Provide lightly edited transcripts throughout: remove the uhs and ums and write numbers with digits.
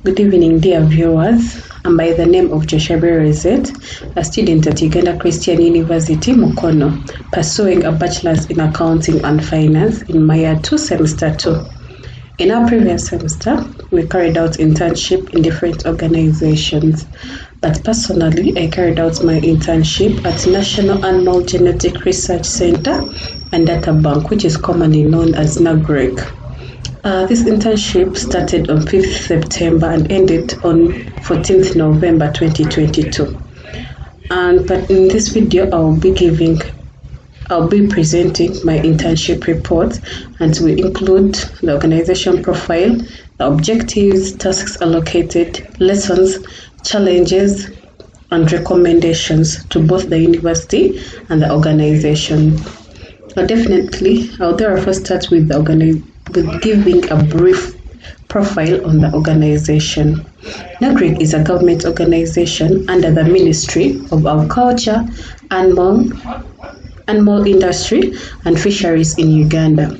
Good evening, dear viewers. I'm by the name of Joshua Rezet, a student at Uganda Christian University, Mukono, pursuing a bachelor's in accounting and finance in my year 2, semester 2. In our previous semester, we carried out internship in different organizations, but personally, I carried out my internship at National Animal Genetic Research Center and Data Bank, which is commonly known as NAGRC. This internship started on 5th September and ended on 14th November 2022. But in this video, I'll be presenting my internship report, and will include the organization profile, the objectives, tasks allocated, lessons, challenges, and recommendations to both the university and the organization. I'll therefore start with giving a brief profile on the organization. NAGRC is a government organization under the Ministry of Agriculture, Animal Industry and Fisheries in Uganda.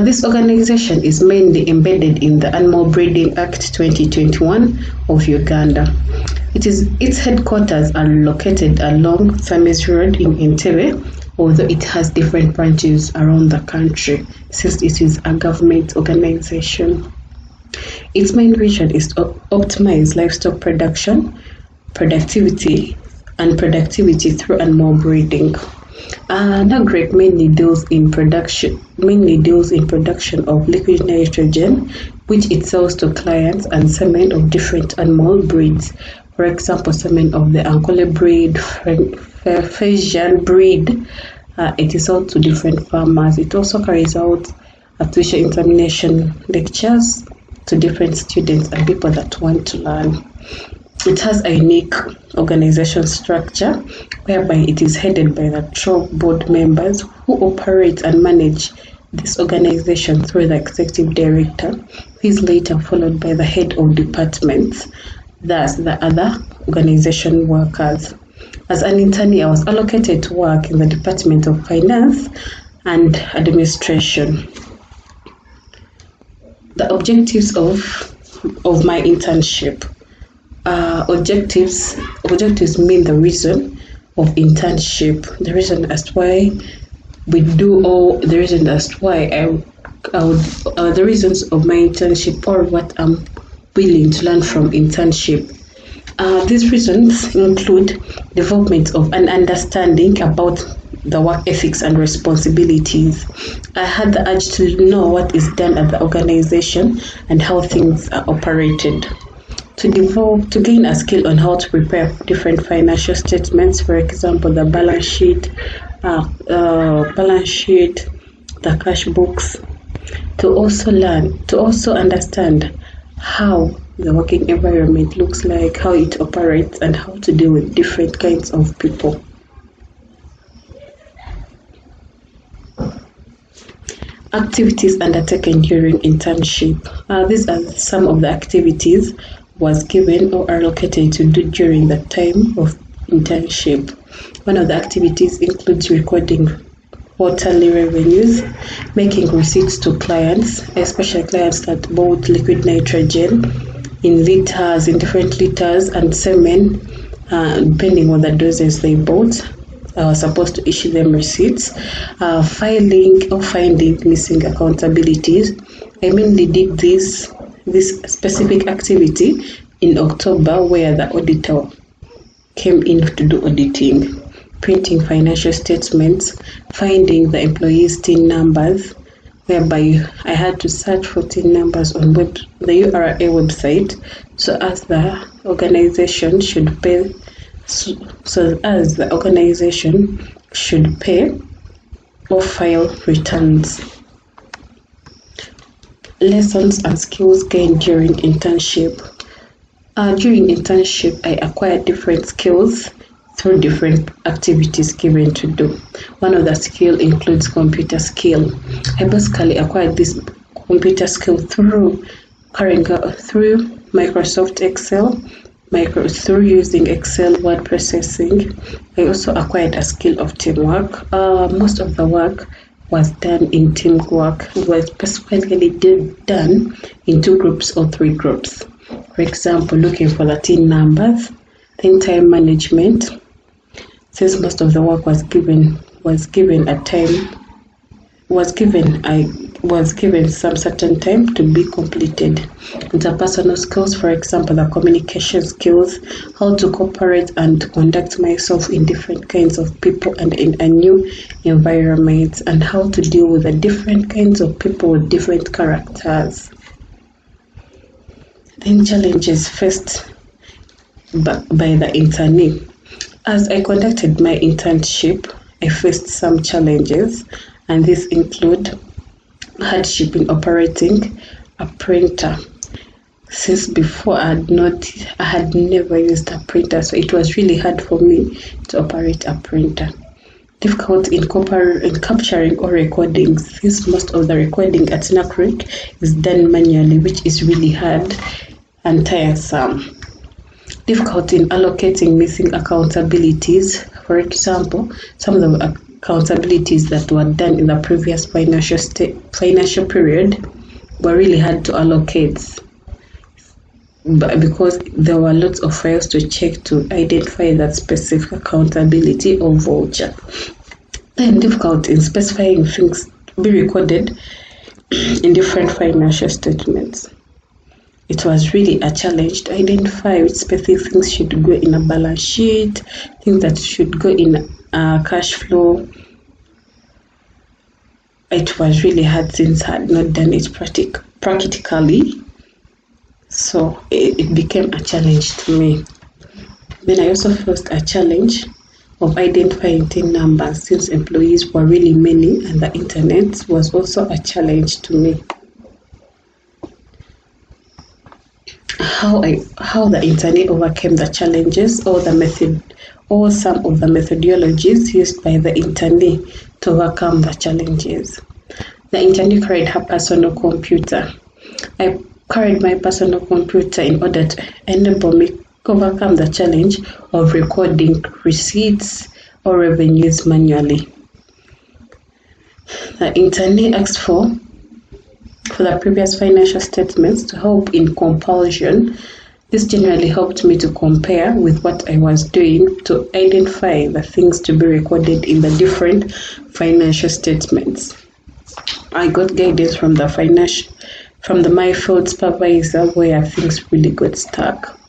This organization is mainly embedded in the Animal Breeding Act 2021 of Uganda. Its headquarters are located along Samis Road in Entebbe, although it has different branches around the country since it is a government organization. Its main vision is to optimize livestock productivity through animal breeding. NAGRC mainly deals in production of liquid nitrogen, which it sells to clients, and semen of different animal breeds. For example, semen of the Ankole breed, Frisian breed. It is sold to different farmers. It also carries out tuition examination lectures to different students and people that want to learn. It has a unique organization structure whereby it is headed by the 12 board members who operate and manage this organization through the executive director, who is later followed by the head of departments, thus the other organization workers. As an internee, I was allocated to work in the Department of Finance and Administration. The objectives of my internship. Objectives mean the reason of internship, the reason as to why we do, or the reason as to why the reasons of my internship, or what I'm willing to learn from internship. These reasons include development of an understanding about the work ethics and responsibilities. I had the urge to know what is done at the organization and how things are operated. To gain a skill on how to prepare different financial statements, for example, the balance sheet, the cash books. To also understand how the working environment looks like, how it operates, and how to deal with different kinds of people. Activities undertaken during internship. These are some of the activities was given or allocated to do during the time of internship. One of the activities includes recording quarterly revenues, making receipts to clients, especially clients that bought liquid nitrogen in liters, in different liters, and semen, depending on the doses they bought. I was supposed to issue them receipts. Filing or finding missing accountabilities. I mainly did this specific activity in October, where the auditor came in to do auditing, printing financial statements, finding the employees' TIN numbers, whereby I had to search for TIN numbers on the URA website, so as the organization should pay or file returns. Lessons and skills gained during internship. During internship, I acquired different skills through different activities given to do. One of the skill includes computer skill. I basically acquired this computer skill through Microsoft Excel, through using Excel word processing. I also acquired a skill of teamwork. Most of the work was done in teamwork. It was specifically done in 2 groups or 3 groups. For example, looking for the TIN numbers, then time management. Since most of the work was given some certain time to be completed. Interpersonal skills, for example, the communication skills, how to cooperate and conduct myself in different kinds of people and in a new environment, and how to deal with the different kinds of people with different characters. Then challenges faced by the internee. As I conducted my internship, I faced some challenges, and these include hardship in operating a printer. Since before I had never used a printer, so it was really hard for me to operate a printer. Difficult in capturing or recording, since most of the recording at NAGRC is done manually, which is really hard and tiresome. Difficult in allocating missing accountabilities. For example, some of the accountabilities that were done in the previous financial period were really hard to allocate, but because there were lots of files to check to identify that specific accountability or voucher. Then difficult in specifying things to be recorded in different financial statements. It was really a challenge to identify which specific things should go in a balance sheet, things that should go in a cash flow. It was really hard since I had not done it practically, so it became a challenge to me. Then I also faced a challenge of identifying TIN numbers, since employees were really many and the internet was also a challenge to me. How the internee overcame the challenges, or some of the methodologies used by the internee to overcome the challenges. The internee carried her personal computer. I carried my personal computer in order to enable me to overcome the challenge of recording receipts or revenues manually. The internee asked for the previous financial statements to help in compulsion. This generally helped me to compare with what I was doing to identify the things to be recorded in the different financial statements. I got guidance from the my field supervisor where things really got stuck.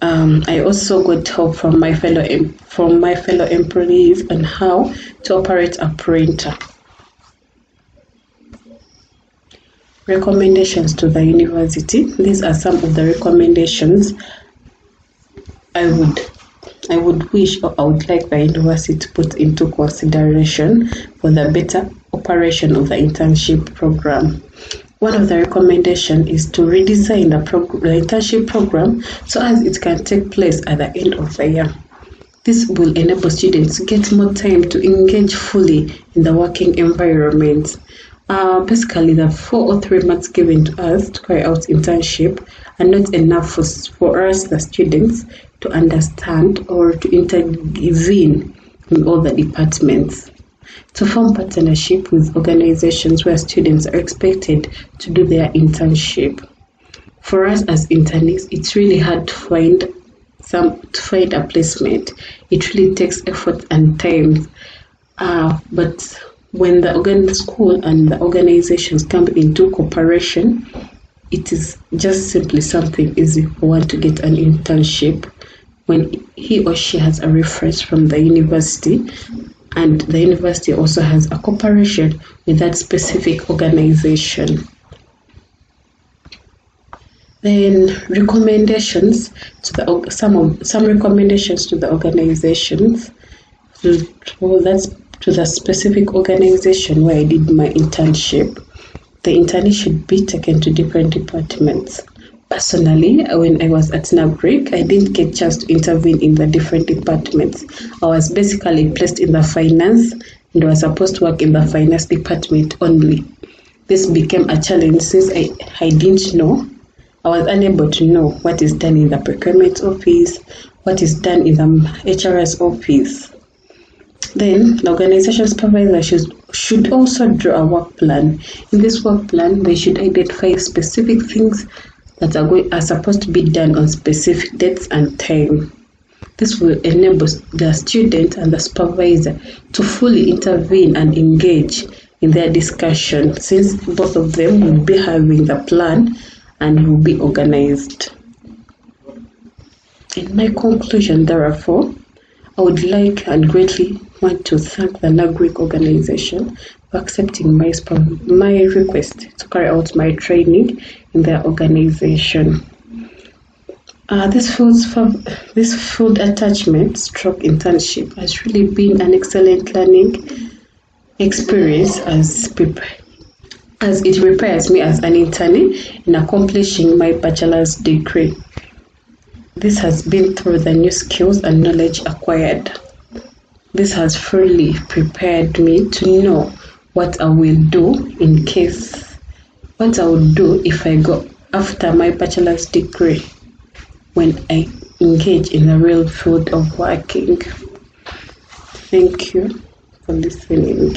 I also got help from my fellow employees on how to operate a printer. Recommendations to the university. These are some of the recommendations I would wish, or I would like the university to put into consideration for the better operation of the internship program. One of the recommendations is to redesign the internship program so as it can take place at the end of the year. This will enable students to get more time to engage fully in the working environment. Basically, the 4 or 3 months given to us to carry out internship are not enough for us, the students, to understand or to intervene in all the departments. To form partnership with organizations where students are expected to do their internship. For us as internees, it's really hard to find a placement. It really takes effort and time, but when the school and the organizations come into cooperation, it is just simply something easy for one to get an internship when he or she has a reference from the university, and the university also has a cooperation with that specific organization. Then recommendations to some recommendations to the organizations. That's to the specific organization where I did my internship. The internee should be taken to different departments. Personally, when I was at NAGRC, I didn't get a chance to intervene in the different departments. I was basically placed in the finance and was supposed to work in the finance department only. This became a challenge since I didn't know. I was unable to know what is done in the procurement office, what is done in the HRS office. Then the organization supervisor should also draw a work plan. In this work plan, they should identify specific things that are supposed to be done on specific dates and time. This will enable the student and the supervisor to fully intervene and engage in their discussion, since both of them will be having the plan and will be organized. In my conclusion, therefore, I would like and greatly want to thank the NAGRC organization for accepting my request to carry out my training in their organization. This field attachment stroke internship has really been an excellent learning experience as it prepares me as an internee in accomplishing my bachelor's degree. This has been through the new skills and knowledge acquired. This has fully prepared me to know what I will do if I go after my bachelor's degree when I engage in the real field of working. Thank you for listening.